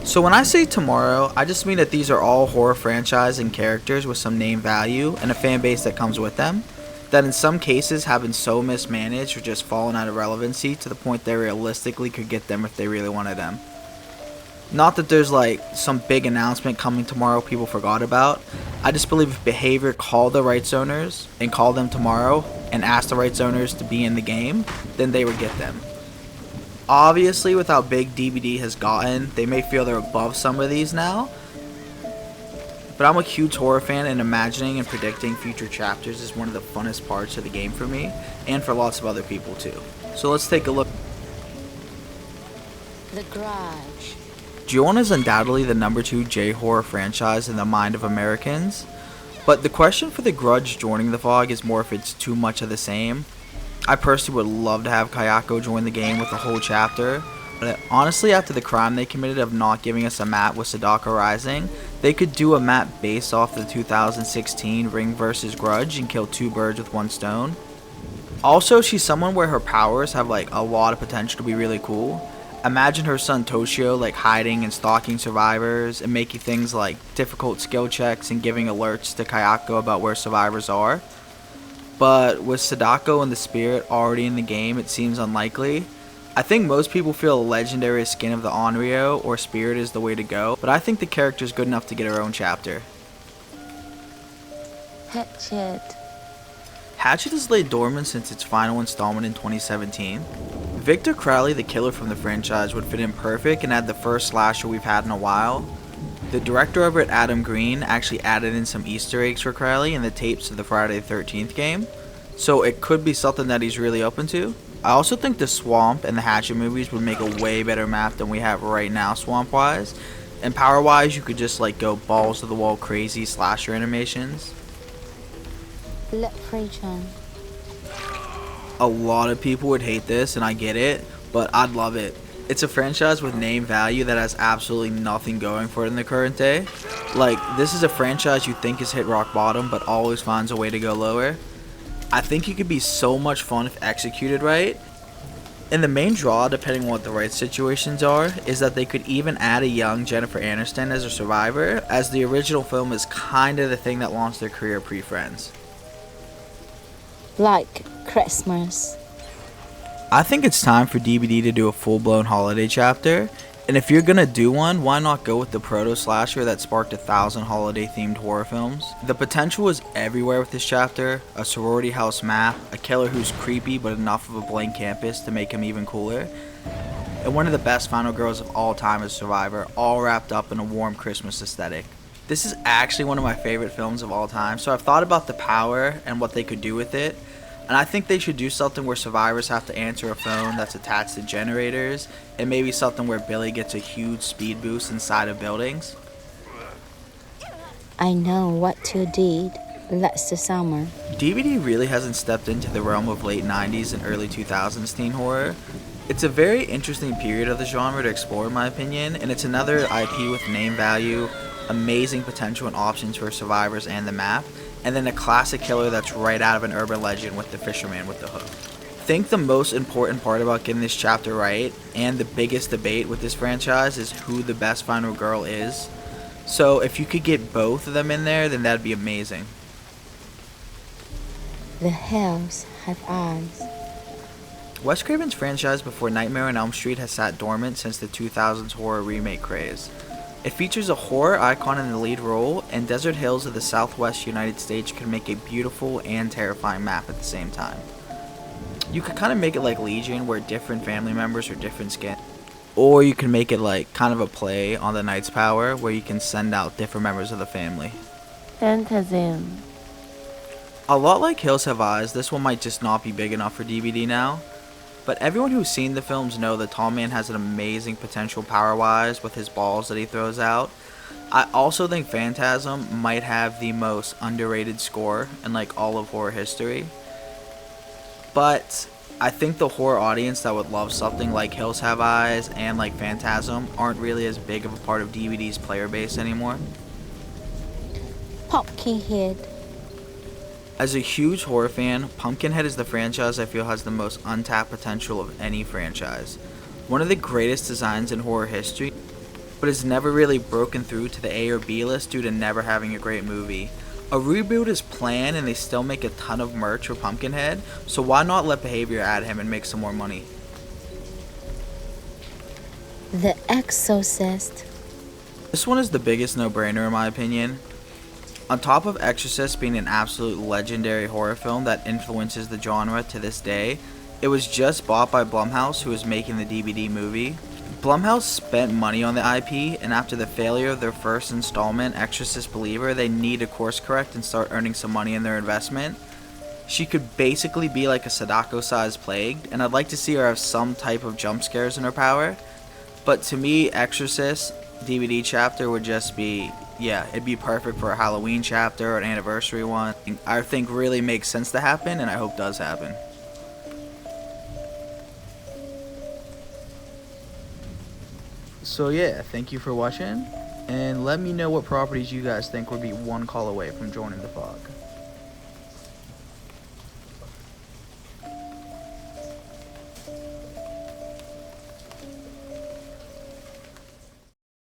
So when I say tomorrow, I just mean that these are all horror franchise and characters with some name value and a fan base that comes with them, that in some cases have been so mismanaged or just fallen out of relevancy to the point they realistically could get them if they really wanted them. Not that there's like some big announcement coming tomorrow people forgot about. I just believe if Behavior called the rights owners and called them tomorrow and asked the rights owners to be in the game, then they would get them. Obviously, with how big DBD has gotten, they may feel they're above some of these now. But I'm a huge horror fan, and imagining and predicting future chapters is one of the funnest parts of the game for me, and for lots of other people too. So let's take a look. The Grudge. Ju-On is undoubtedly the number 2 J-horror franchise in the mind of Americans, but the question for the Grudge joining the VOG is more if it's too much of the same. I personally would love to have Kayako join the game with a whole chapter, but honestly after the crime they committed of not giving us a map with Sadako Rising, they could do a map based off the 2016 Ring vs. Grudge and kill 2 birds with 1 stone. Also, she's someone where her powers have like a lot of potential to be really cool. Imagine her son Toshio like hiding and stalking survivors and making things like difficult skill checks and giving alerts to Kayako about where survivors are. But with Sadako and the Spirit already in the game, it seems unlikely. I think most people feel a legendary skin of the Onryo or Spirit is the way to go, but I think the character is good enough to get her own chapter. Hatchet. Hatchet has laid dormant since its final installment in 2017. Victor Crowley, the killer from the franchise, would fit in perfect and add the first slasher we've had in a while. The director over at Adam Green actually added in some Easter eggs for Crowley in the tapes of the Friday the 13th game, so it could be something that he's really open to. I also think the Swamp and the Hatchet movies would make a way better map than we have right now swamp-wise, and power-wise you could just like go balls to the wall crazy slasher animations. Leprechaun. A lot of people would hate this, and I get it, but I'd love it. It's a franchise with name value that has absolutely nothing going for it in the current day. Like, this is a franchise you think has hit rock bottom, but always finds a way to go lower. I think it could be so much fun if executed right. And the main draw, depending on what the right situations are, is that they could even add a young Jennifer Aniston as a survivor, as the original film is kinda the thing that launched their career pre-Friends. Like Christmas. I think it's time for DBD to do a full-blown holiday chapter, and if you're gonna do one, why not go with the proto-slasher that sparked 1,000 holiday-themed horror films? The potential is everywhere with this chapter: a sorority house map, a killer who's creepy but enough of a blank canvas to make him even cooler, and one of the best final girls of all time as Survivor, all wrapped up in a warm Christmas aesthetic. This is actually one of my favorite films of all time, so I've thought about the power and what they could do with it. And I think they should do something where survivors have to answer a phone that's attached to generators, and maybe something where Billy gets a huge speed boost inside of buildings. I know what you did last summer. DBD really hasn't stepped into the realm of late 90s and early 2000s teen horror. It's a very interesting period of the genre to explore in my opinion, and it's another IP with name value, amazing potential and options for survivors and the map, and then a classic killer that's right out of an urban legend with the fisherman with the hook. I think the most important part about getting this chapter right, and the biggest debate with this franchise, is who the best final girl is. So if you could get both of them in there, then that'd be amazing. The hills have eyes. Wes Craven's franchise before Nightmare on Elm Street has sat dormant since the 2000s horror remake craze. It features a horror icon in the lead role, and desert hills of the southwest United States can make a beautiful and terrifying map at the same time. You could kind of make it like Legion, where different family members are different skin. Or you can make it like kind of a play on the Knight's Power, where you can send out different members of the family. Phantasm. A lot like Hills Have Eyes, this one might just not be big enough for DBD now. But everyone who's seen the films know that Tall Man has an amazing potential power-wise with his balls that he throws out. I also think Phantasm might have the most underrated score in like all of horror history. But I think the horror audience that would love something like Hills Have Eyes and like Phantasm aren't really as big of a part of DBD's player base anymore. Pumpkinhead. As a huge horror fan, Pumpkinhead is the franchise I feel has the most untapped potential of any franchise. One of the greatest designs in horror history, but has never really broken through to the A or B list due to never having a great movie. A reboot is planned and they still make a ton of merch for Pumpkinhead, so why not let Behavior add him and make some more money? The Exorcist. This one is the biggest no-brainer in my opinion. On top of Exorcist being an absolute legendary horror film that influences the genre to this day, it was just bought by Blumhouse, who is making the DBD movie. Blumhouse spent money on the IP, and after the failure of their first installment, Exorcist Believer, they need to course correct and start earning some money in their investment. She could basically be like a Sadako-sized plague, and I'd like to see her have some type of jump scares in her power. But to me, Exorcist DVD chapter would just be, yeah, it'd be perfect for a Halloween chapter or an anniversary one. I think really makes sense to happen, and I hope does happen. So yeah, thank you for watching, and let me know what properties you guys think would be one call away from joining the fog.